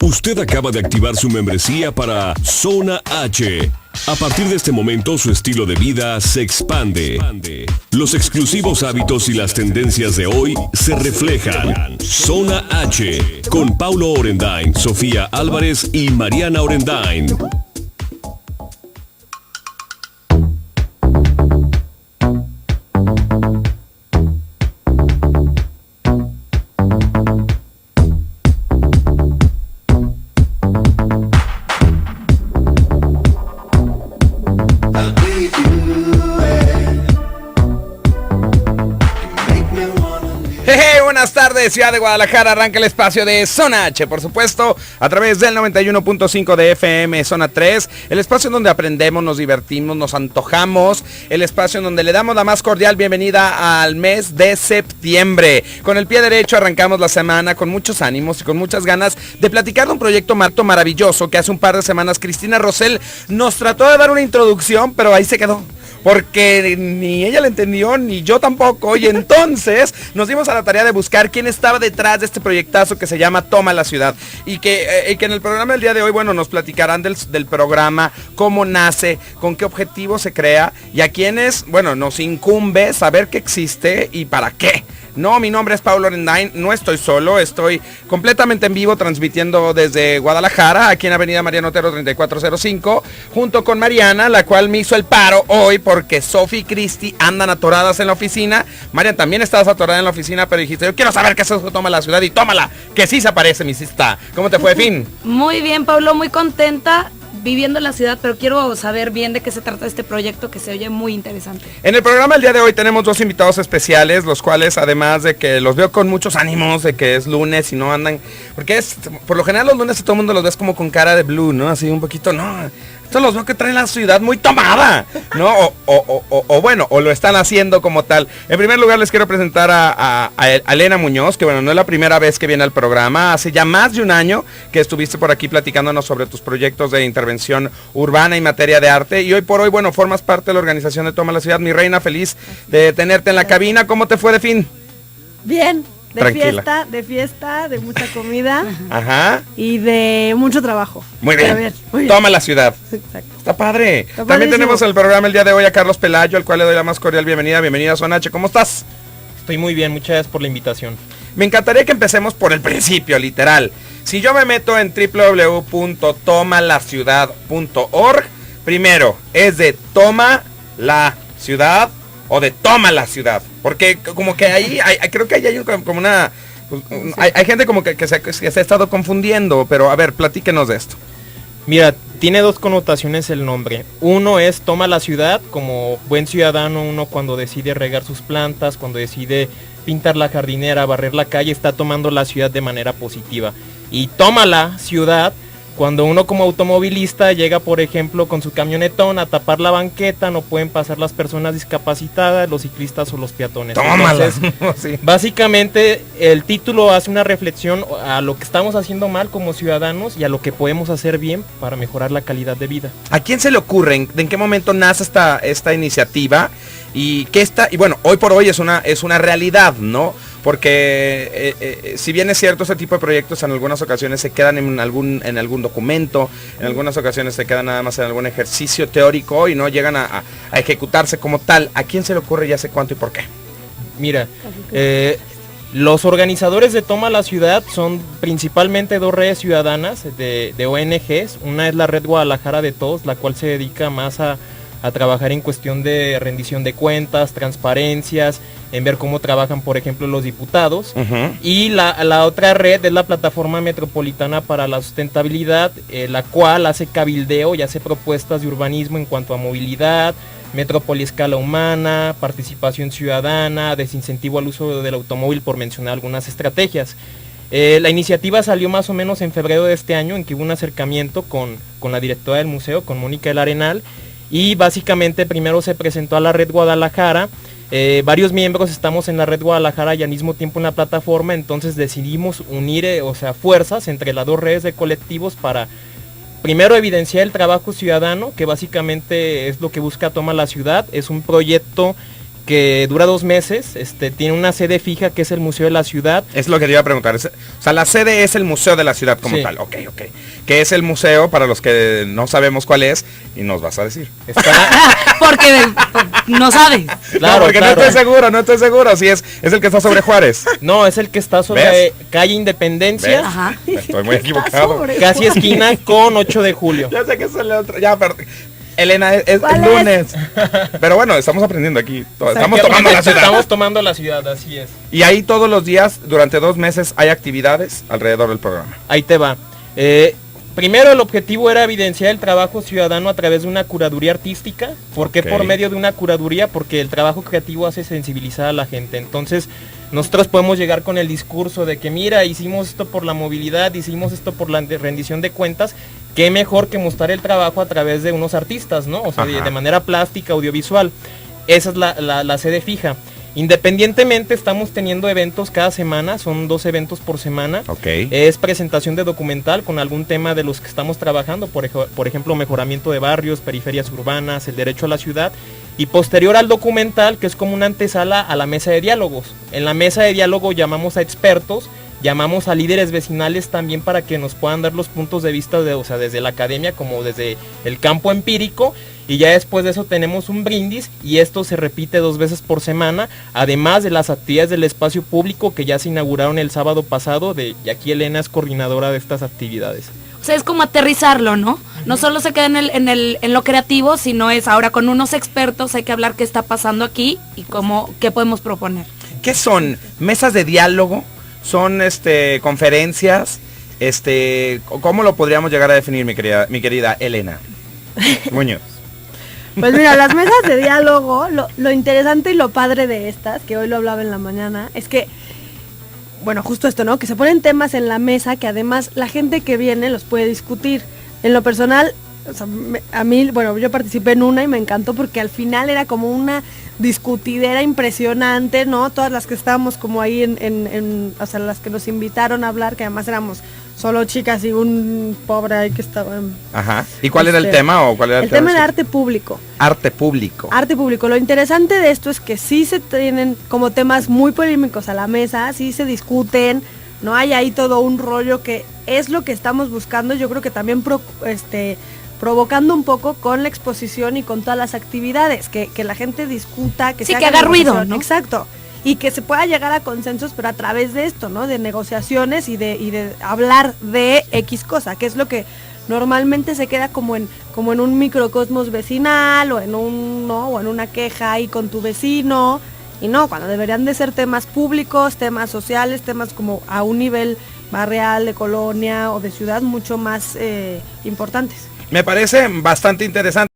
Usted acaba de activar su membresía para Zona H. A partir de este momento, su estilo de vida se expande. Los exclusivos hábitos y las tendencias de hoy se reflejan. Zona H, con Paulo Orendain, Sofía Álvarez y Mariana Orendain. Buenas tardes, Ciudad de Guadalajara. Arranca el espacio de Zona H, por supuesto, a través del 91.5 de FM, Zona 3. El espacio en donde aprendemos, nos divertimos, nos antojamos. El espacio en donde le damos la más cordial bienvenida al mes de septiembre. Con el pie derecho arrancamos la semana con muchos ánimos y con muchas ganas de platicar de un proyecto maravilloso que hace un par de semanas Cristina Rosell nos trató de dar una introducción, pero ahí se quedó. Porque ni ella la entendió, ni yo tampoco. Y entonces nos dimos a la tarea de buscar quién estaba detrás de este proyectazo que se llama Toma la Ciudad. Y que en el programa del día de hoy, bueno, nos platicarán del programa, cómo nace, con qué objetivo se crea y a quienes, bueno, nos incumbe saber que existe y para qué. No, mi nombre es Paulo Orendain, no estoy solo, estoy completamente en vivo transmitiendo desde Guadalajara, aquí en Avenida Mariano Otero 3405, junto con Mariana, la cual me hizo el paro hoy porque Sofi y Cristi andan atoradas en la oficina. Mariana, también estabas atorada en la oficina, pero dijiste, yo quiero saber qué es eso que Toma la Ciudad y tómala, que sí se aparece, mi cista. ¿Cómo te fue, Fin? Muy bien, Paulo, muy contenta viviendo en la ciudad, pero quiero saber bien de qué se trata este proyecto que se oye muy interesante. En el programa el día de hoy tenemos dos invitados especiales, los cuales además de que los veo con muchos ánimos, de que es lunes y no andan, porque es, por lo general los lunes a todo el mundo los ves como con cara de blue, ¿no? Así un poquito, no, estos los veo que traen la ciudad muy tomada, ¿no? O bueno, o lo están haciendo como tal. En primer lugar les quiero presentar a Elena Muñoz, que bueno, no es la primera vez que viene al programa, hace ya más de un año que estuviste por aquí platicándonos sobre tus proyectos de intervención urbana y materia de arte, y hoy por hoy, bueno, formas parte de la organización de Toma la Ciudad. Mi reina, feliz de tenerte en la cabina. ¿Cómo te fue de fin? Bien, Tranquila. de fiesta, de mucha comida. Ajá. Y de mucho trabajo. Muy bien. Muy bien. Toma la Ciudad. Exacto. Está padre. Está También padrísimo. tenemos en el programa el día de hoy a Carlos Pelayo, al cual le doy la más cordial bienvenida. Bienvenida a Zona H. ¿Cómo estás? Estoy muy bien, muchas gracias por la invitación. Me encantaría que empecemos por el principio, literal. Si yo me meto en www.tomalaciudad.org, primero, ¿es de Toma la Ciudad o de Toma la Ciudad? Porque como que ahí, creo que ahí hay como una... Hay gente como que se ha estado confundiendo, pero a ver, platíquenos de esto. Mira, tiene dos connotaciones el nombre. Uno es toma la ciudad, como buen ciudadano, uno cuando decide regar sus plantas, cuando decide pintar la jardinera, barrer la calle, está tomando la ciudad de manera positiva. Y toma la ciudad cuando uno como automovilista llega, por ejemplo, con su camionetón a tapar la banqueta, no pueden pasar las personas discapacitadas, los ciclistas o los peatones. Tómala. Entonces, Sí. básicamente el título hace una reflexión a lo que estamos haciendo mal como ciudadanos y a lo que podemos hacer bien para mejorar la calidad de vida. ¿A quién se le ocurre? ¿En qué momento nace esta iniciativa? Y bueno, hoy por hoy es una realidad, ¿no? Porque si bien es cierto, este tipo de proyectos en algunas ocasiones se quedan en algún documento, en algunas ocasiones se quedan nada más en algún ejercicio teórico y no llegan a ejecutarse como tal. ¿A quién se le ocurre y hace cuánto y por qué? Mira, los organizadores de Toma la Ciudad son principalmente dos redes ciudadanas de ONGs. Una es la Red Guadalajara de Todos, la cual se dedica más a trabajar en cuestión de rendición de cuentas, transparencias, en ver cómo trabajan, por ejemplo, los diputados. Uh-huh. Y la otra red es la Plataforma Metropolitana para la Sustentabilidad, la cual hace cabildeo y hace propuestas de urbanismo en cuanto a movilidad, metrópoli a escala humana, participación ciudadana, desincentivo al uso del automóvil, por mencionar algunas estrategias. La iniciativa salió más o menos en febrero de este año, en que hubo un acercamiento con la directora del museo, con Mónica del Arenal, y básicamente primero se presentó a la Red Guadalajara. Varios miembros estamos en la Red Guadalajara y al mismo tiempo en la plataforma, entonces decidimos unir fuerzas entre las dos redes de colectivos para primero evidenciar el trabajo ciudadano, que básicamente es lo que busca Toma la Ciudad. Es un proyecto que dura 2 meses, tiene una sede fija que es el Museo de la Ciudad. Es lo que te iba a preguntar. O sea, la sede es el Museo de la Ciudad como Sí. tal. Ok. ¿Qué es el museo para los que no sabemos cuál es? Y nos vas a decir. Porque no sabes. Claro, no, porque claro. no estoy seguro. Si es el que está sobre Juárez. No, es el que está sobre ¿Ves? calle Independencia, ¿Ves? Ajá. Estoy muy Está equivocado. sobre- casi esquina con 8 de julio. Ya sé que es el otro. Ya, pero Elena, es ¿Cuál el es? lunes. Pero bueno, estamos aprendiendo aquí. Estamos Que- tomando la ciudad. Estamos tomando la ciudad, así es. Y ahí todos los días, durante 2 meses, hay actividades alrededor del programa. Ahí te va. Primero el objetivo era evidenciar el trabajo ciudadano a través de una curaduría artística. ¿Por qué Ok. por medio de una curaduría? Porque el trabajo creativo hace sensibilizar a la gente. Entonces nosotros podemos llegar con el discurso de que mira, hicimos esto por la movilidad, hicimos esto por la rendición de cuentas. Qué mejor que mostrar el trabajo a través de unos artistas, ¿no? O sea, de Ajá. manera plástica, audiovisual. Esa es la sede fija. Independientemente estamos teniendo eventos cada semana, son 2 eventos por semana. Ok. Es presentación de documental con algún tema de los que estamos trabajando, por ejemplo, mejoramiento de barrios, periferias urbanas, el derecho a la ciudad. Y posterior al documental, que es como una antesala a la mesa de diálogos. En la mesa de diálogo llamamos a expertos, llamamos a líderes vecinales también para que nos puedan dar los puntos de vista, o sea, desde la academia como desde el campo empírico. Y ya después de eso tenemos un brindis y esto se repite 2 veces por semana, además de las actividades del espacio público que ya se inauguraron el sábado pasado, y aquí Elena es coordinadora de estas actividades. O sea, es como aterrizarlo, ¿no? No solo se queda en lo creativo, sino es ahora con unos expertos hay que hablar qué está pasando aquí y qué podemos proponer. ¿Qué son? ¿Mesas de diálogo? ¿Son conferencias? ¿Cómo lo podríamos llegar a definir, mi querida Elena Muñoz? Pues mira, las mesas de diálogo, lo interesante y lo padre de estas, que hoy lo hablaba en la mañana, es que, bueno, justo esto, ¿no? Que se ponen temas en la mesa que además la gente que viene los puede discutir. En lo personal, o sea, a mí, bueno, yo participé en una y me encantó porque al final era como una discutidera impresionante, ¿no? Todas las que estábamos como ahí o sea, las que nos invitaron a hablar, que además éramos solo chicas y un pobre ahí que estaba... Ajá. ¿Y cuál era el tema o cuál era El tema de era arte público. Arte público. Arte público. Lo interesante de esto es que sí se tienen como temas muy polémicos a la mesa, sí se discuten, no hay ahí todo un rollo que es lo que estamos buscando. Yo creo que también provocando un poco con la exposición y con todas las actividades, que la gente discuta, que Sí, se que haga haga ruido, negociación. ¿no? Exacto. Y que se pueda llegar a consensos, pero a través de esto, ¿no? De negociaciones y de hablar de X cosa, que es lo que normalmente se queda como en un microcosmos vecinal o en una queja ahí con tu vecino. Y no, cuando deberían de ser temas públicos, temas sociales, temas como a un nivel barrial, de colonia o de ciudad mucho más importantes. Me parece bastante interesante.